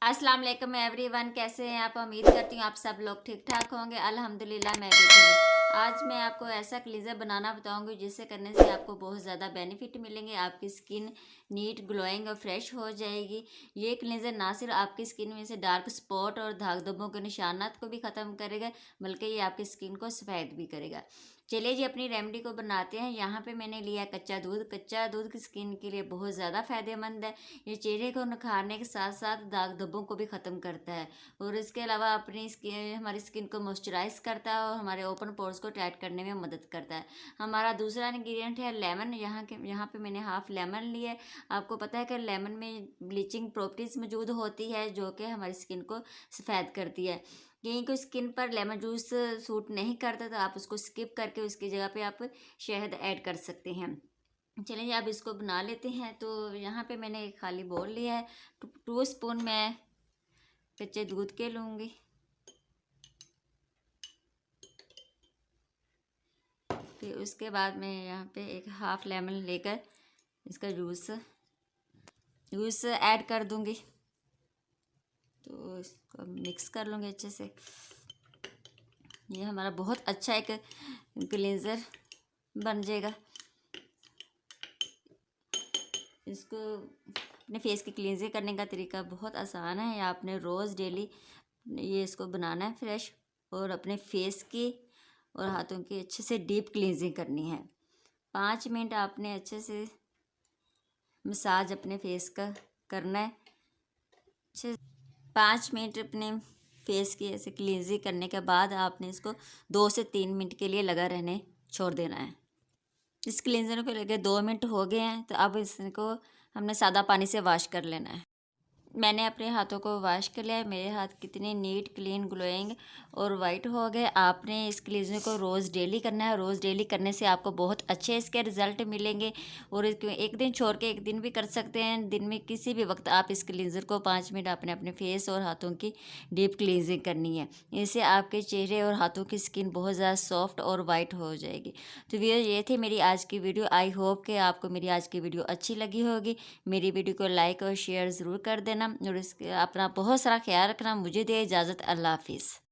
अस्सलाम वालेकुम एवरीवन, कैसे हैं आप। उम्मीद करती हूँ आप सब लोग ठीक ठाक होंगे। अल्हम्दुलिल्लाह मैं भी ठीक हूँ। आज मैं आपको ऐसा क्लींजर बनाना बताऊंगी जिसे करने से आपको बहुत ज़्यादा बेनिफिट मिलेंगे। आपकी स्किन नीट ग्लोइंग और फ्रेश हो जाएगी। ये क्लींजर ना सिर्फ आपकी स्किन में से डार्क स्पॉट और दाग धब्बों के निशानात को भी ख़त्म करेगा, बल्कि ये आपकी स्किन को सफ़ेद भी करेगा। चलिए जी अपनी रेमेडी को बनाते हैं। यहाँ पे मैंने लिया कच्चा दूध। कच्चा दूध की स्किन के लिए बहुत ज़्यादा फ़ायदेमंद है। ये चेहरे को निखारने के साथ साथ दाग धब्बों को भी ख़त्म करता है और इसके अलावा अपनी स्किन हमारी स्किन को मॉइस्चराइज करता है और हमारे ओपन पोर्स को टाइट करने में मदद करता है। हमारा दूसरा इंग्रेडिएंट है लेमन। यहाँ पे मैंने हाफ लेमन लिया है। आपको पता है कि लेमन में ब्लीचिंग प्रॉपर्टीज़ मौजूद होती है जो कि हमारी स्किन को सफ़ेद करती है। कहीं को स्किन पर लेमन जूस सूट नहीं करता तो आप उसको स्किप करके उसकी जगह पे आप शहद ऐड कर सकते हैं। चलिए अब इसको बना लेते हैं। तो यहाँ पे मैंने एक खाली बोल लिया है। 2 स्पून मैं कच्चे दूध के लूँगी। फिर उसके बाद मैं यहाँ पे एक हाफ लेमन लेकर इसका जूस ऐड कर दूँगी। तो इसको मिक्स कर लूँगी अच्छे से। ये हमारा बहुत अच्छा एक क्लींजर बन जाएगा। इसको अपने फेस की क्लींजिंग करने का तरीका बहुत आसान है। आपने रोज़ डेली ये इसको बनाना है फ्रेश, और अपने फेस की और हाथों की अच्छे से डीप क्लींजिंग करनी है। 5 मिनट आपने अच्छे से मसाज अपने फेस का करना है। अच्छे 5 मिनट अपने फेस की ऐसे क्लींजिंग करने के बाद आपने इसको 2 से 3 मिनट के लिए लगा रहने छोड़ देना है। इस क्लींजर को लगे 2 मिनट हो गए हैं, तो अब इसको हमने सादा पानी से वॉश कर लेना है। मैंने अपने हाथों को वॉश कर लिया है। मेरे हाथ कितने नीट क्लीन ग्लोइंग और वाइट हो गए। आपने इस क्लींजर को रोज़ डेली करना है। रोज़ डेली करने से आपको बहुत अच्छे इसके रिज़ल्ट मिलेंगे। और एक दिन छोड़ के एक दिन भी कर सकते हैं। दिन में किसी भी वक्त आप इस क्लींजर को 5 मिनट आपने अपने फेस और हाथों की डीप क्लींजिंग करनी है। इससे आपके चेहरे और हाथों की स्किन बहुत ज़्यादा सॉफ्ट और वाइट हो जाएगी। तो ये थी मेरी आज की वीडियो। आई होप कि आपको मेरी आज की वीडियो अच्छी लगी होगी। मेरी वीडियो को लाइक और शेयर ज़रूर कर देना और इसके अपना बहुत सारा ख्याल रखना। मुझे दे इजाज़त। अल्लाह हाफिज़।